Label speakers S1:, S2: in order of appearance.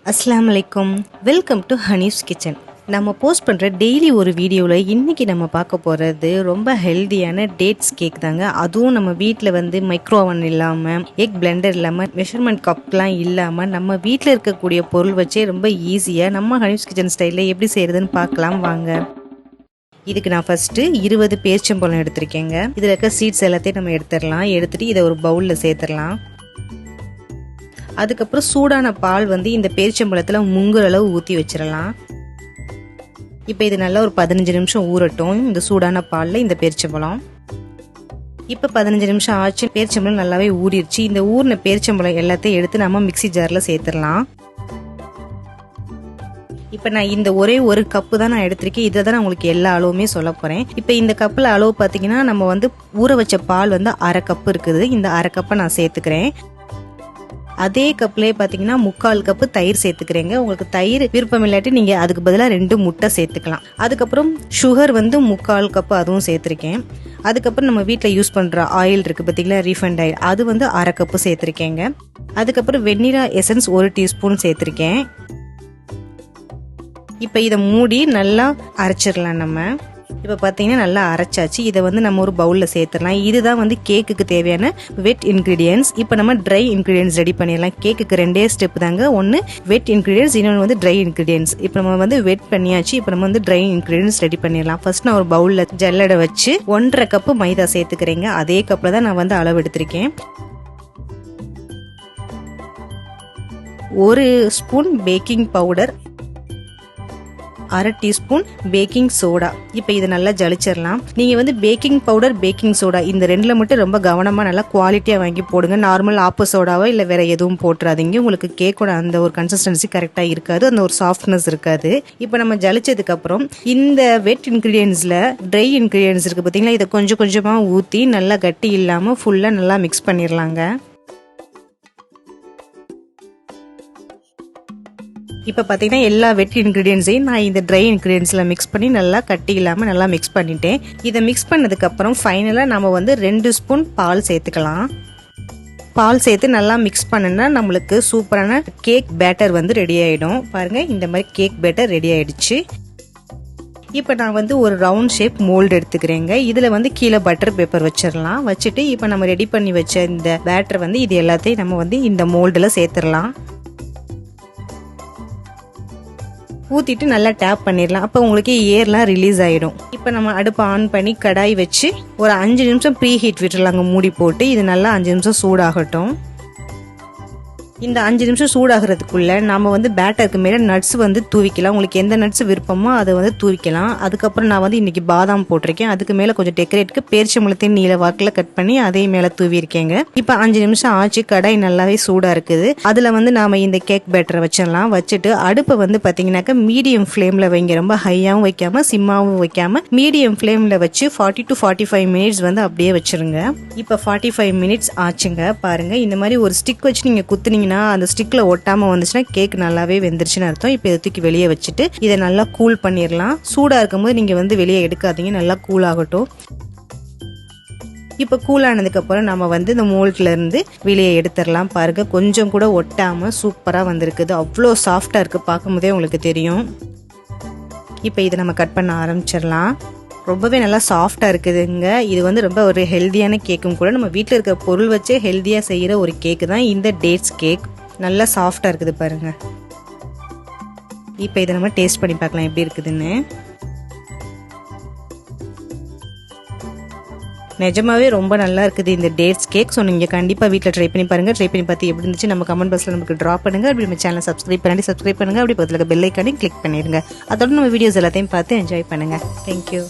S1: அஸ்ஸலாமு அலைக்கும். Welcome to Hanif's kitchen. நம்ம போஸ்ட் பண்ணுற டெய்லி ஒரு வீடியோவில் இன்றைக்கி நம்ம பார்க்க போகிறது ரொம்ப ஹெல்த்தியான டேட்ஸ் கேக் தாங்க. அதுவும் நம்ம வீட்டில் மைக்ரோ ஓவன் இல்லாமல், எக் பிளெண்டர் இல்லாமல், மெஷர்மெண்ட் கப்லாம் இல்லாமல் நம்ம வீட்டில் இருக்கக்கூடிய பொருள் வச்சே ரொம்ப ஈஸியாக நம்ம ஹனீஃப்ஸ் கிச்சன் ஸ்டைலில் எப்படி செய்கிறதுன்னு பார்க்கலாம் வாங்க. இதுக்கு நான் ஃபஸ்ட்டு 20 பேரிச்சம்பழம் எடுத்திருக்கேங்க. இதில் இருக்க சீட்ஸ் எல்லாத்தையும் நம்ம எடுத்துடலாம். எடுத்துகிட்டு இதை ஒரு பவுலில் சேர்த்துடலாம். அதுக்கப்புறம் சூடான பால் இந்த பேரிச்சம்பழத்தில் முங்குற அளவு ஊற்றி வச்சிடலாம். இப்போ இது நல்லா ஒரு 15 நிமிஷம் ஊறட்டும். இந்த சூடான பாலில் இந்த பேரிச்சம்பழம் இப்போ 15 நிமிஷம் ஆச்சு. பேரிச்சம்பழம் நல்லாவே ஊறிடுச்சு. இந்த ஊறின பேரிச்சம்பழம் எல்லாத்தையும் எடுத்து நம்ம மிக்சி ஜாரில் சேர்த்துடலாம். இப்போ நான் இந்த ஒரே ஒரு கப்பு தான் நான் எடுத்திருக்கேன். இதை தான் நான் உங்களுக்கு எல்லா அளவுமே சொல்ல போகிறேன். இப்போ இந்த கப்பில் அளவு பார்த்தீங்கன்னா நம்ம ஊற வச்ச பால் அரை கப்பு இருக்குது. இந்த அரை கப்பை நான் சேர்த்துக்கிறேன். அதே கப்லேயே பார்த்தீங்கன்னா 3/4 கப்பு தயிர் சேர்த்துக்கிறேங்க. உங்களுக்கு தயிர் விருப்பம் இல்லாட்டி நீங்கள் அதுக்கு பதிலாக 2 முட்டை சேர்த்துக்கலாம். அதுக்கப்புறம் சுகர் 3/4 கப்பு அதுவும் சேர்த்துருக்கேன். அதுக்கப்புறம் நம்ம வீட்டில் யூஸ் பண்ணுற ஆயில் இருக்குது பார்த்தீங்களா, ரீஃபைண்ட் ஆயில், அது அரை கப்பு சேர்த்துருக்கேங்க. அதுக்கப்புறம் வெண்ணிலா எசன்ஸ் 1 டீஸ்பூன் சேர்த்துருக்கேன். இப்போ இதை மூடி நல்லா அரைச்சிடலாம். நம்ம இப்போ பார்த்தீங்கன்னா நல்லா அரைச்சாச்சு. இதை நம்ம ஒரு பவுலில் சேர்த்துடலாம். இதுதான் கேக்குக்கு தேவையான வெட் இன்க்ரீடியன்ஸ். இப்போ நம்ம ட்ரை இன்க்ரீடியன்ஸ் ரெடி பண்ணிடலாம். கேக்குக்கு 2 ஸ்டெப் தாங்க. ஒன்று வெட் இன்க்ரீடியன்ஸ், இன்னொன்று ட்ரை இன்க்ரீடியன்ஸ். இப்போ நம்ம வெட் பண்ணியாச்சு. இப்போ நம்ம ட்ரை இன்க்ரீடியன்ஸ் ரெடி பண்ணிடலாம். ஃபர்ஸ்ட் நான் ஒரு பவுலில் ஜல்லடை வச்சு 1/2 கப்பு மைதா சேர்த்துக்கிறேங்க. அதே கப்பில் தான் நான் அளவு எடுத்திருக்கேன். 1 spoon baking powder, 1/2 teaspoon baking soda. இப்போ இதை நல்லா ஜலிச்சிடலாம். நீங்கள் பேக்கிங் பவுடர், பேக்கிங் சோடா இந்த 2ல் மட்டும் ரொம்ப கவனமாக நல்லா குவாலிட்டியாக வாங்கி போடுங்க. நார்மல் ஆப்போ சோடாவோ இல்லை வேற எதுவும் போட்டுறாதீங்க. உங்களுக்கு கேக்கோட அந்த ஒரு கன்சிஸ்டன்சி கரெக்டாக இருக்காது, அந்த ஒரு சாஃப்ட்னஸ் இருக்காது. இப்போ நம்ம ஜலிச்சதுக்கப்புறம் இந்த வெட் இன்க்ரீடியன்ஸில் ட்ரை இன்க்ரீடியன்ஸ் இருக்குது பார்த்தீங்களா, இதை கொஞ்சம் கொஞ்சமாக ஊற்றி நல்லா கட்டி இல்லாமல் ஃபுல்லாக நல்லா மிக்ஸ் பண்ணிடலாங்க. இப்போ பார்த்தீங்கன்னா எல்லா வெட் இன்க்ரீடியன்ஸையும் நான் இந்த ட்ரை இன்க்ரீடியன்ஸில் மிக்ஸ் பண்ணி நல்லா கட்டி இல்லாமல் நல்லா மிக்ஸ் பண்ணிட்டேன். இதை மிக்ஸ் பண்ணதுக்கப்புறம் ஃபைனலாக நம்ம 2 ஸ்பூன் பால் சேர்த்துக்கலாம். பால் சேர்த்து நல்லா மிக்ஸ் பண்ணுனா நம்மளுக்கு சூப்பரான கேக் பேட்டர் ரெடி ஆகிடும். பாருங்கள், இந்த மாதிரி கேக் பேட்டர் ரெடி ஆகிடுச்சு. இப்போ நான் ஒரு ரவுண்ட் ஷேப் மோல்டு எடுத்துக்கிறேங்க. இதில் கீழே பட்டர் பேப்பர் வச்சிடலாம். வச்சுட்டு இப்போ நம்ம ரெடி பண்ணி வச்ச இந்த பேட்டர் இது எல்லாத்தையும் நம்ம இந்த மோல்டில் சேர்த்துடலாம். ஊற்றிட்டு நல்லா டேப் பண்ணிடலாம். அப்போ உங்களுக்கு ஏர்லாம் ரிலீஸ் ஆகிடும். இப்போ நம்ம அடுப்பை ஆன் பண்ணி கடாய் வச்சு ஒரு 5 நிமிஷம் ப்ரீ ஹீட் விட்டுடலாங்க. மூடி போட்டு இது நல்லா 5 நிமிஷம் சூடாகட்டும். இந்த 5 நிமிஷம் சூடாகிறதுக்குள்ள நம்ம பேட்டருக்கு மேலே நட்ஸ் தூவிக்கலாம். உங்களுக்கு எந்த நட்ஸ் விருப்பமோ அதை தூவிக்கலாம். அதுக்கப்புறம் நான் இன்னைக்கு பாதாம் போட்டிருக்கேன். அதுக்கு மேலே கொஞ்சம் டெக்கரேட்டுக்கு பேரிச்சம்பழத்தையும் நீல வாக்கில் கட் பண்ணி அதையும் மேலே தூவிருக்கேங்க. இப்போ 5 நிமிஷம் ஆச்சு. கடாய் நல்லாவே சூடாக இருக்குது. அதில் நாம இந்த கேக் பேட்டரை வச்சிடலாம். வச்சுட்டு அடுப்பை பார்த்தீங்கன்னாக்கா மீடியம் ஃப்ளேமில் வைங்க. ரொம்ப ஹையாகவும் வைக்காம சிம்மாவும் வைக்காம மீடியம் ஃப்ளேமில் வச்சு 40 to 45 மினிட்ஸ் அப்படியே வச்சிருங்க. இப்போ 45 மினிட்ஸ் ஆச்சுங்க. பாருங்க, இந்த மாதிரி ஒரு ஸ்டிக் வச்சு நீங்கள் குத்துனீங்க அந்த ஸ்டிக்ல ஒட்டாம வந்துச்சுன்னா கேக் நல்லாவே வெந்துருச்சுன்னு அர்த்தம். இப்போ இதை தூக்கி வெளியே வச்சுட்டு இதை நல்லா கூல் பண்ணிடலாம். சூடா இருக்கும்போது நீங்க வெளியே எடுக்காதீங்க, நல்லா கூல் ஆகட்டும். இப்போ கூல் ஆனதுக்கு அப்புறம் நம்ம இந்த மோல்ட்ல இருந்து வெளியே எடுத்துடலாம். பாருங்க, கொஞ்சம் கூட ஒட்டாம சூப்பரா வந்திருக்குது. அவ்வளோ சாஃப்டா இருக்கு, பார்க்கும் போதே உங்களுக்கு தெரியும். இப்போ இதை நம்ம கட் பண்ண ஆரம்பிச்சிடலாம். ரொம்பவே நல்லா சாஃப்டாக இருக்குதுங்க. இது ரொம்ப ஒரு ஹெல்த்தியான கேக்கும் கூட. நம்ம வீட்டில் இருக்க பொருள் வச்சே ஹெல்த்தியாக செய்கிற ஒரு கேக்கு தான் இந்த டேட்ஸ் கேக். நல்லா சாஃப்டாக இருக்குது பாருங்கள். இப்போ இதை நம்ம டேஸ்ட் பண்ணி பார்க்கலாம் எப்படி இருக்குதுன்னு. நிஜமாவே ரொம்ப நல்லா இருக்குது இந்த டேட்ஸ் கேக். ஸோ நீங்கள் கண்டிப்பாக வீட்டில் ட்ரை பண்ணி பாருங்கள். ட்ரை பண்ணி பார்த்து எப்படி இருந்துச்சு நம்ம கமெண்ட் பாக்ஸில் நமக்கு ட்ராப் பண்ணுங்கள். அப்படி நம்ம சேனல் சப்ஸ்கிரைப் பண்ணுங்கள். அப்படி பக்கத்தில் பெல் ஐக்கானையும் கிளிக் பண்ணிடுங்க. அதோட நம்ம வீடியோஸ் எல்லாத்தையும் பார்த்து என்ஜாய் பண்ணுங்கள். தேங்க்யூ.